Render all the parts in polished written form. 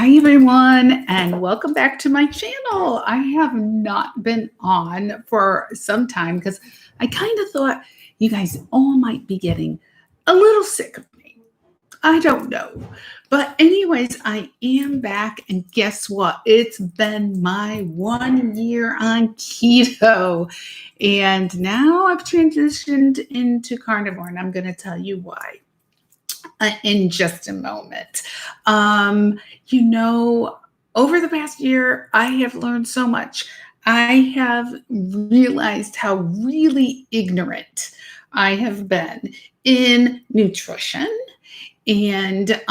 Hi, everyone, and welcome back to my channel. I have not been on for some time because I kind of thought you guys all might be getting a little sick of me. I don't know. But anyways, I am back, and guess what? It's been my 1 year on keto, and now I've transitioned into carnivore, and I'm going to tell you why in just a moment. You know, over the past year, I have learned so much. I have realized how really ignorant I have been in nutrition and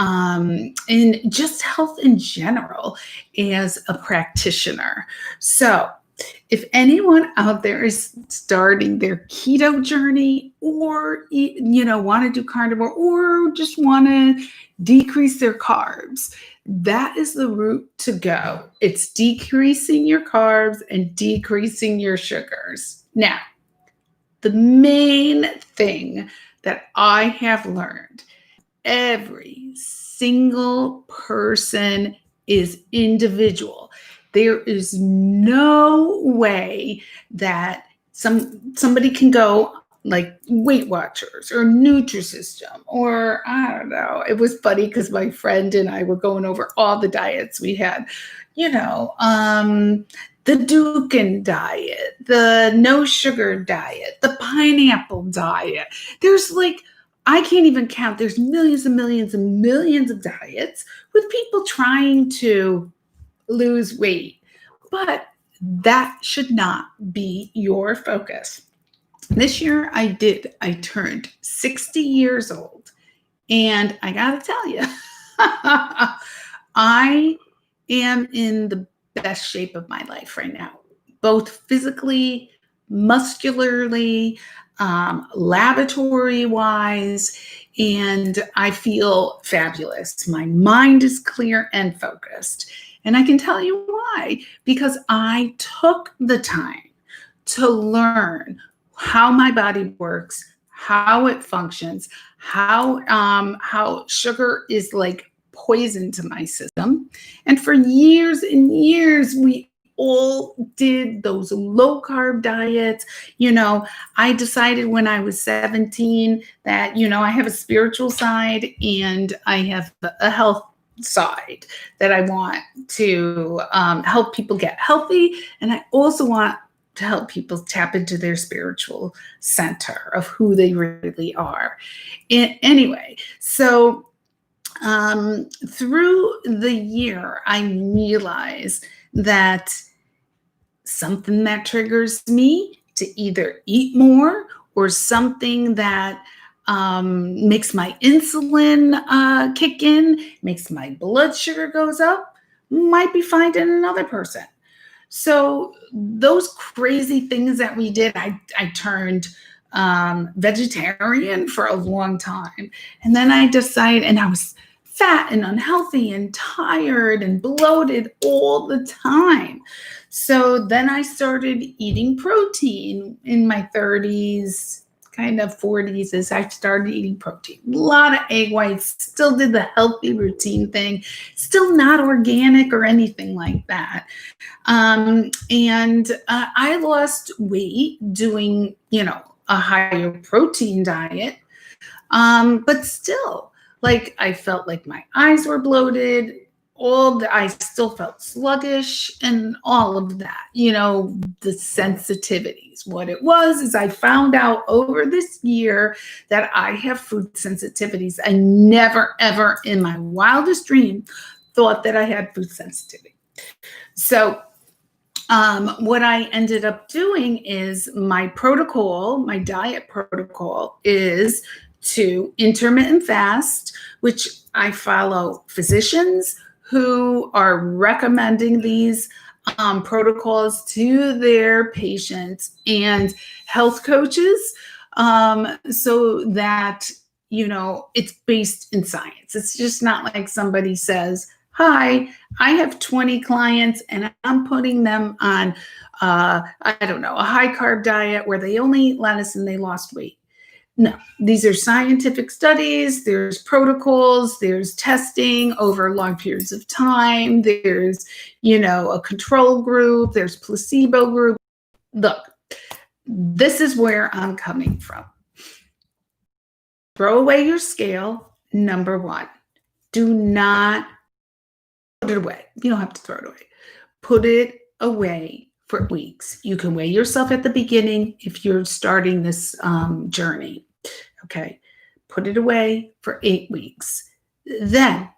in just health in general as a practitioner. So, if anyone out there is starting their keto journey or want to do carnivore or just want to decrease their carbs, that is the route to go. It's decreasing your carbs and decreasing your sugars. Now, the main thing that I have learned, every single person is individual. There is no way that somebody can go like Weight Watchers or Nutrisystem or I don't know. It was funny because my friend and I were going over all the diets we had, the Dukin diet, the no sugar diet, the pineapple diet. There's like I can't even count. There's millions and millions and millions of diets with people trying to lose weight. But that should not be your focus. This year I did. I turned 60 years old. And I got to tell you, I am in the best shape of my life right now, both physically, muscularly, laboratory wise, and I feel fabulous. My mind is clear and focused. And I can tell you why, because I took the time to learn how my body works, how it functions, how sugar is like poison to my system. And for years and years, we all did those low carb diets. I decided when I was 17 that, I have a spiritual side and I have a health side that I want to help people get healthy. And I also want to help people tap into their spiritual center of who they really are. Anyway, so through the year, I realized that something that triggers me to either eat more or something that makes my insulin kick in, makes my blood sugar goes up, might be found in another person. So those crazy things that we did, I turned vegetarian for a long time. And then I decided, and I was fat and unhealthy and tired and bloated all the time. So then I started eating protein in my 30s, kind of 40s, as I started eating protein. A lot of egg whites, still did the healthy routine thing, still not organic or anything like that. And I lost weight doing, a higher protein diet. But still, like I felt like my eyes were bloated, I still felt sluggish and all of that, the sensitivities. What it was is I found out over this year that I have food sensitivities. I never, ever in my wildest dream thought that I had food sensitivity. So what I ended up doing is my diet protocol is to intermittent fast, which I follow physicians who are recommending these protocols to their patients and health coaches so that, it's based in science. It's just not like somebody says, hi, I have 20 clients and I'm putting them on, I don't know, a high carb diet where they only eat lettuce and they lost weight. No, these are scientific studies, there's protocols, there's testing over long periods of time, there's, a control group, there's placebo group. Look, this is where I'm coming from. Throw away your scale, number one. Do not put it away. You don't have to throw it away. Put it away for weeks. You can weigh yourself at the beginning if you're starting this journey. Okay. Put it away for 8 weeks. Then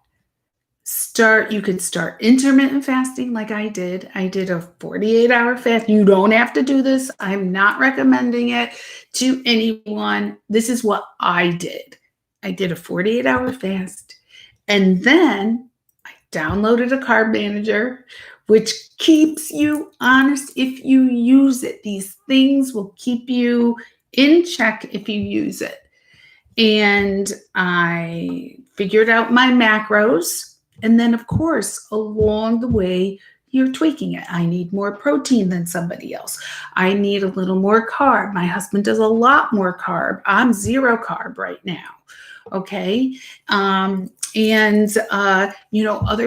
you can start intermittent fasting like I did. I did a 48-hour fast. You don't have to do this. I'm not recommending it to anyone. This is what I did. I did a 48-hour fast. And then I downloaded a carb manager, which keeps you honest if you use it. These things will keep you in check if you use it. And I figured out my macros. And then, of course, along the way, you're tweaking it. I need more protein than somebody else. I need a little more carb. My husband does a lot more carb. I'm 0 carb right now. Okay. Other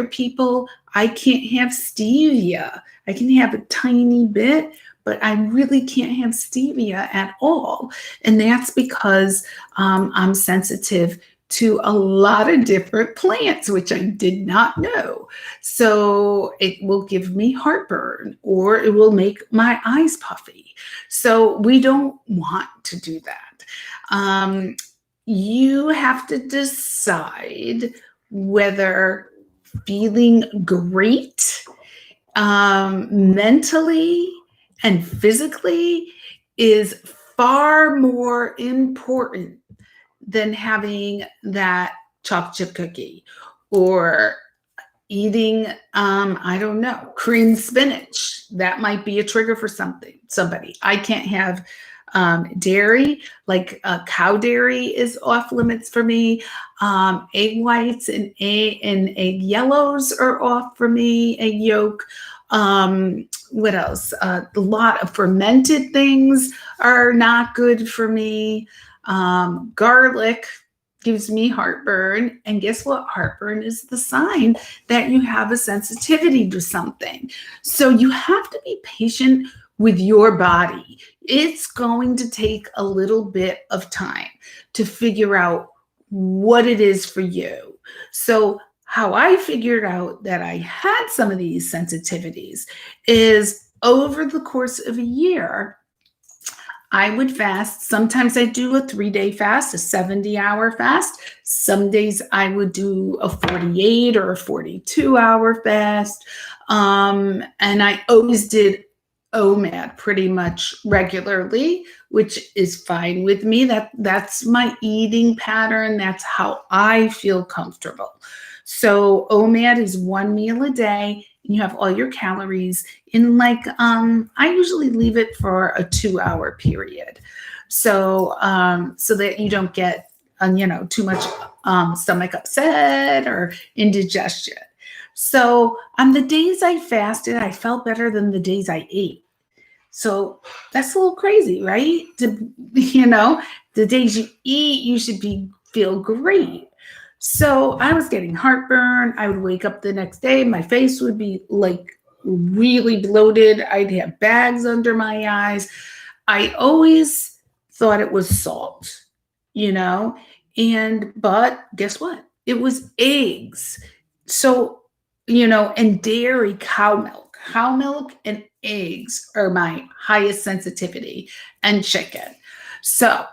people, I can't have stevia. I can have a tiny bit, but I really can't have stevia at all. And that's because I'm sensitive to a lot of different plants, which I did not know. So it will give me heartburn or it will make my eyes puffy. So we don't want to do that. You have to decide whether feeling great mentally and physically is far more important than having that chocolate chip cookie or eating, I don't know, creamed spinach. That might be a trigger for somebody. I can't have dairy, like cow dairy is off limits for me. Egg whites and egg yellows are off for me. Egg yolk. What else? A lot of fermented things are not good for me. Garlic gives me heartburn. And guess what? Heartburn is the sign that you have a sensitivity to something. So you have to be patient with your body. It's going to take a little bit of time to figure out what it is for you. So how I figured out that I had some of these sensitivities is over the course of a year, I would fast. Sometimes I do a 3-day fast, a 70-hour fast. Some days I would do a 48 or a 42-hour fast. And I always did OMAD pretty much regularly, which is fine with me. That's my eating pattern. That's how I feel comfortable. So OMAD is 1 meal a day. And you have all your calories in I usually leave it for a 2-hour period. So that you don't get, too much stomach upset or indigestion. So on the days I fasted, I felt better than the days I ate. So that's a little crazy, right? The days you eat, you should feel great. So I was getting heartburn. I would wake up the next day. My face would be really bloated. I'd have bags under my eyes. I always thought it was salt, but guess what? It was eggs. So, and dairy, cow milk and eggs are my highest sensitivity, and chicken. So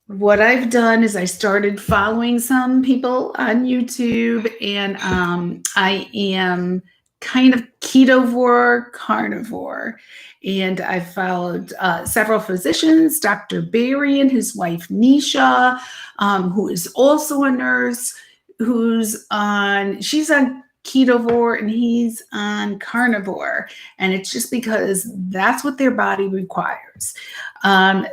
what I've done is I started following some people on YouTube, and I am kind of ketovore, carnivore. And I followed several physicians, Dr. Barry and his wife, Nisha, who is also a nurse, she's on ketovore and he's on carnivore. And it's just because that's what their body requires.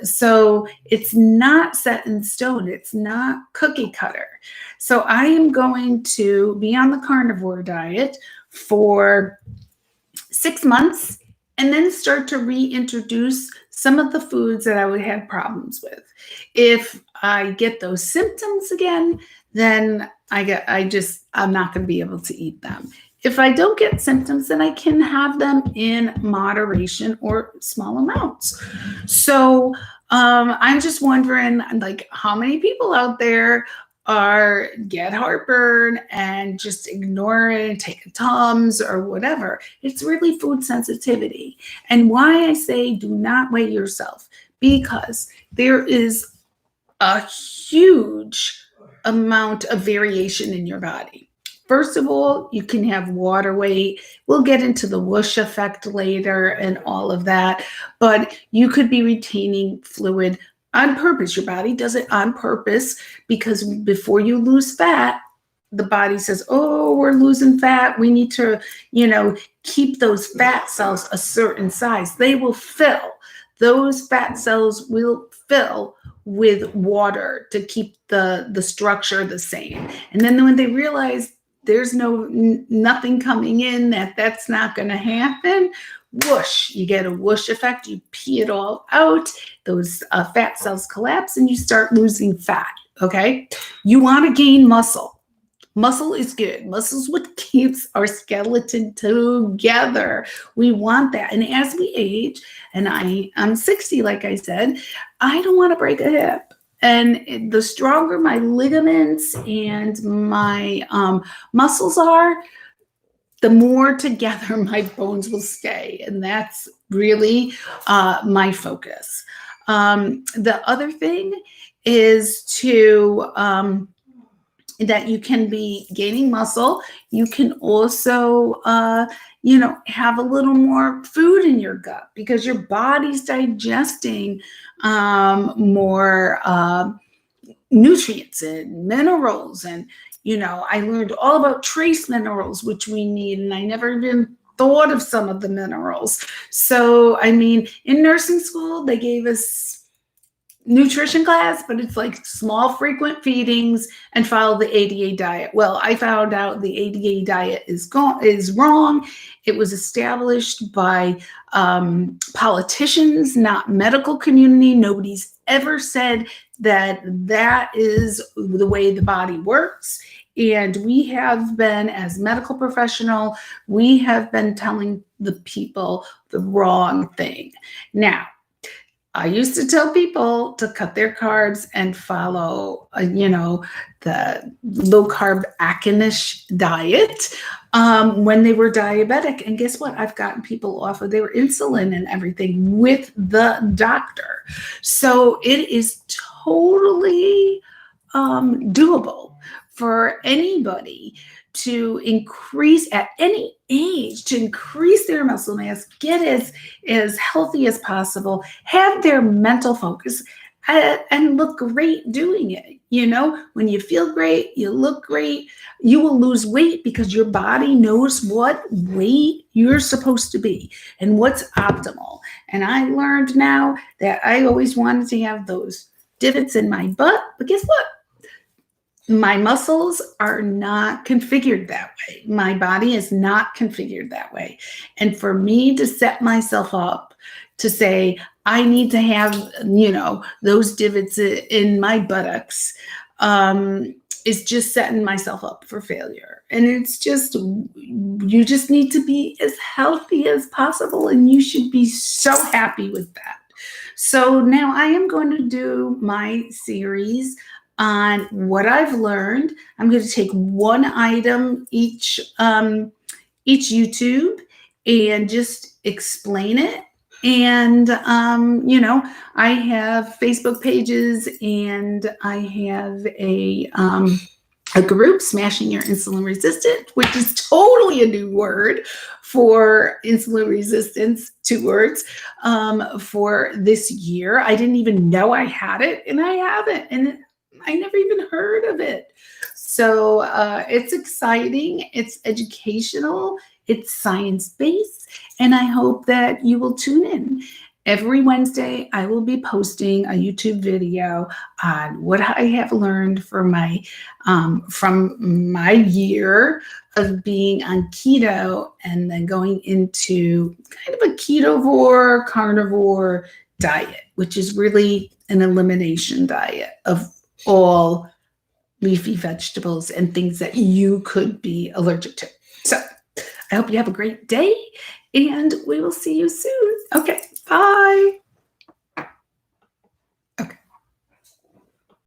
So it's not set in stone. It's not cookie cutter. So I am going to be on the carnivore diet for 6 months. and then start to reintroduce some of the foods that I would have problems with. If I get those symptoms again, then I'm not going to be able to eat them. If I don't get symptoms, then I can have them in moderation or small amounts. So I'm just wondering, like, how many people out there get heartburn and just ignore it and take a Tums or whatever. It's really food sensitivity. And why I say do not weigh yourself, because there is a huge amount of variation in your body. First of all, you can have water weight. We'll get into the whoosh effect later and all of that, but you could be retaining fluid on purpose. Your body does it on purpose because before you lose fat, the body says, oh, we're losing fat. We need to, keep those fat cells a certain size. They will fill. Those fat cells will fill with water to keep the structure the same. And then when they realize there's nothing coming in, that's not going to happen, whoosh, you get a whoosh effect. You pee it all out. Those fat cells collapse and you start losing fat. Okay. You want to gain muscle. Muscle is good. Muscle is what keeps our skeleton together. We want that. And as we age, and I'm 60, like I said, I don't want to break a hip. And the stronger my ligaments and my muscles are, the more together my bones will stay. And that's really my focus. The other thing is that you can be gaining muscle. You can also, have a little more food in your gut because your body's digesting more nutrients and minerals. And, I learned all about trace minerals, which we need. And I never even thought of some of the minerals. So, in nursing school, they gave us nutrition class, but it's like small frequent feedings and follow the ADA diet. Well, I found out the ADA diet is wrong. It was established by politicians, not medical community. Nobody's ever said that is the way the body works. And we have been, as medical professional, we have been telling the people the wrong thing. Now, I used to tell people to cut their carbs and follow, the low carb Atkinish diet when they were diabetic. And guess what? I've gotten people off of their insulin and everything with the doctor. So it is totally doable for anybody to increase at any age, to increase their muscle mass, get as healthy as possible, have their mental focus, and look great doing it. When you feel great, you look great, you will lose weight because your body knows what weight you're supposed to be and what's optimal. And I learned now that I always wanted to have those divots in my butt, but guess what? My muscles are not configured that way. My body is not configured that way. And for me to set myself up to say, I need to have, those divots in my buttocks, is just setting myself up for failure. And it's just, you just need to be as healthy as possible. And you should be so happy with that. So now I am going to do my series on what I've learned. I'm going to take one item each YouTube and just explain it. And, I have Facebook pages and I have a group, Smashing Your Insulin Resistant, which is totally a new word for insulin resistance, 2 words, for this year. I didn't even know I had it, and I haven't. And I never even heard of it. So it's exciting. It's educational. It's science-based. And I hope that you will tune in. Every Wednesday, I will be posting a YouTube video on what I have learned from my year of being on keto and then going into kind of a ketovore, carnivore diet, which is really an elimination diet of all leafy vegetables and things that you could be allergic to. So I hope you have a great day and we will see you soon. Okay, bye.